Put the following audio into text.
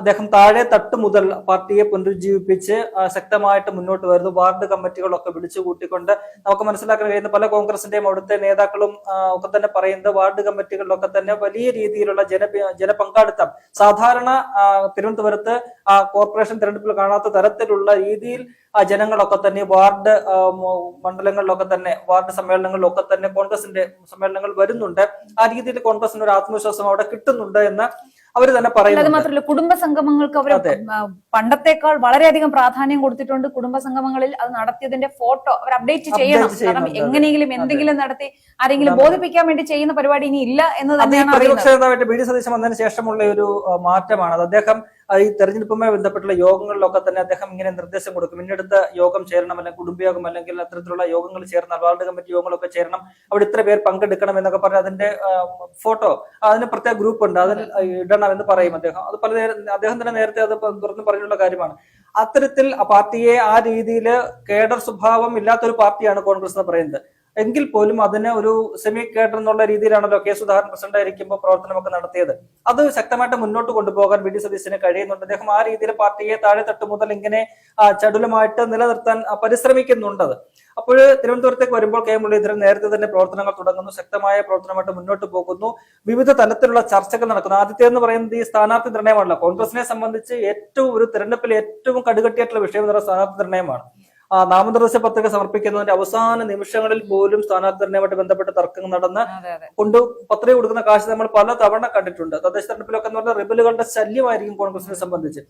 അദ്ദേഹം താഴെ തട്ട് മുതൽ പാർട്ടിയെ പുനരുജ്ജീവിപ്പിച്ച് ശക്തമായിട്ട് മുന്നോട്ട് വരുന്നു. വാർഡ് കമ്മിറ്റികളൊക്കെ വിളിച്ചു കൂട്ടിക്കൊണ്ട് നമുക്ക് മനസ്സിലാക്കാൻ കഴിയുന്ന പല കോൺഗ്രസിന്റെയും അവിടുത്തെ നേതാക്കളും ഒക്കെ തന്നെ പറയുന്നത് വാർഡ് കമ്മിറ്റികളിലൊക്കെ തന്നെ വലിയ രീതിയിലുള്ള ജനപങ്കാളിത്തം സാധാരണ തിരുവനന്തപുരത്ത് കോർപ്പറേഷൻ തെരഞ്ഞെടുപ്പിൽ കാണാത്ത തരത്തിലുള്ള രീതിയിൽ ജനങ്ങളൊക്കെ തന്നെ വാർഡ് മണ്ഡലങ്ങളിലൊക്കെ തന്നെ വാർഡ് സമ്മേളനങ്ങളിലൊക്കെ തന്നെ കോൺഗ്രസിന്റെ സമ്മേളനങ്ങൾ വരുന്നുണ്ട്. ആ രീതിയിൽ കോൺഗ്രസിന് ഒരു ആത്മവിശ്വാസം അവിടെ കിട്ടുന്നുണ്ട് എന്ന് അവർ തന്നെ പറയുന്നത്. അത് മാത്രമല്ല, കുടുംബ സംഗമങ്ങൾക്ക് അവർ പണ്ടത്തെക്കാൾ വളരെയധികം പ്രാധാന്യം കൊടുത്തിട്ടുണ്ട്. കുടുംബ സംഗമങ്ങളിൽ അത് നടത്തിയതിന്റെ ഫോട്ടോ അവർ അപ്ഡേറ്റ് ചെയ്യണം. കാരണം എങ്ങനെയെങ്കിലും എന്തെങ്കിലും നടത്തി ആരെങ്കിലും ബോധിപ്പിക്കാൻ വേണ്ടി ചെയ്യുന്ന പരിപാടി ഇനി ഇല്ല എന്ന് തന്നെയാണ് പ്രതിപക്ഷ നേതാവായിട്ട് വി ഡി സതീശൻ വന്നതിന് ശേഷമുള്ള ഒരു മാറ്റമാണ്. അദ്ദേഹം ഈ തെരഞ്ഞെടുപ്പുമായി ബന്ധപ്പെട്ടുള്ള യോഗങ്ങളിലൊക്കെ തന്നെ അദ്ദേഹം ഇങ്ങനെ നിർദ്ദേശം കൊടുക്കും. ഇന്നടുത്ത യോഗം ചേരണം, അല്ലെങ്കിൽ കുടുംബയോഗം, അല്ലെങ്കിൽ അത്തരത്തിലുള്ള യോഗങ്ങൾ ചേർന്നാൽ വാർഡ് കമ്മിറ്റി യോഗങ്ങളൊക്കെ ചേരണം, അവിടെ ഇത്ര പേർ പങ്കെടുക്കണം എന്നൊക്കെ പറഞ്ഞ് അതിന്റെ ഫോട്ടോ അതിന് പ്രത്യേക ഗ്രൂപ്പ് ഉണ്ട്, അതിൽ ഇടണം എന്ന് പറയും അദ്ദേഹം. അത് അദ്ദേഹം തന്നെ നേരത്തെ അത് തുറന്നു പറഞ്ഞിട്ടുള്ള കാര്യമാണ്. അത്തരത്തിൽ പാർട്ടിയെ ആ രീതിയിൽ കേഡർ സ്വഭാവം ഇല്ലാത്തൊരു പാർട്ടിയാണ് കോൺഗ്രസ് എന്ന് പറയുന്നത്. എങ്കിൽ പോലും അതിന് ഒരു സെമി കേഡർ എന്നുള്ള രീതിയിലാണല്ലോ കെ സുധാകരൻ പ്രസിഡന്റ് ആയിരിക്കുമ്പോൾ പ്രവർത്തനമൊക്കെ നടത്തിയത്. അത് ശക്തമായിട്ട് മുന്നോട്ട് കൊണ്ടുപോകാൻ വി ഡി സതീശന് കഴിയുന്നുണ്ട്. അദ്ദേഹം ആ രീതിയിൽ പാർട്ടിയെ താഴെ തട്ട് മുതൽ ഇങ്ങനെ ചടുലമായിട്ട് നിലനിർത്താൻ പരിശ്രമിക്കുന്നുണ്ട്. അപ്പോൾ തിരുവനന്തപുരത്തേക്ക് വരുമ്പോൾ കെ മുരളീധരൻ നേരത്തെ തന്നെ പ്രവർത്തനങ്ങൾ തുടങ്ങുന്നു, ശക്തമായ പ്രവർത്തനമായിട്ട് മുന്നോട്ട് പോകുന്നു. വിവിധ തലത്തിലുള്ള ചർച്ചകൾ നടക്കുന്നു. ആദ്യത്തേന്ന് പറയുന്നത് ഈ സ്ഥാനാർത്ഥി നിർണയമാണല്ലോ. കോൺഗ്രസിനെ സംബന്ധിച്ച് ഏറ്റവും ഒരു തെരഞ്ഞെടുപ്പിൽ ഏറ്റവും കടുകട്ടിയായിട്ടുള്ള വിഷയം എന്ന് പറയുന്നത് സ്ഥാനാർത്ഥി നിർണയമാണ്. നാമനിർദ്ദേശ പത്രിക സമർപ്പിക്കുന്നതിന്റെ അവസാന നിമിഷങ്ങളിൽ പോലും സ്ഥാനാർത്ഥി നിർണയവുമായിട്ട് ബന്ധപ്പെട്ട് തർക്കം നടന്ന് പത്രിക കൊടുക്കുന്ന കാശ് നമ്മൾ പല തവണ കണ്ടിട്ടുണ്ട്. തദ്ദേശ തെരഞ്ഞെടുപ്പിലൊക്കെ എന്ന് പറഞ്ഞാൽ റിബലുകളുടെ ശല്യമായിരിക്കും കോൺഗ്രസിനെ സംബന്ധിച്ച്.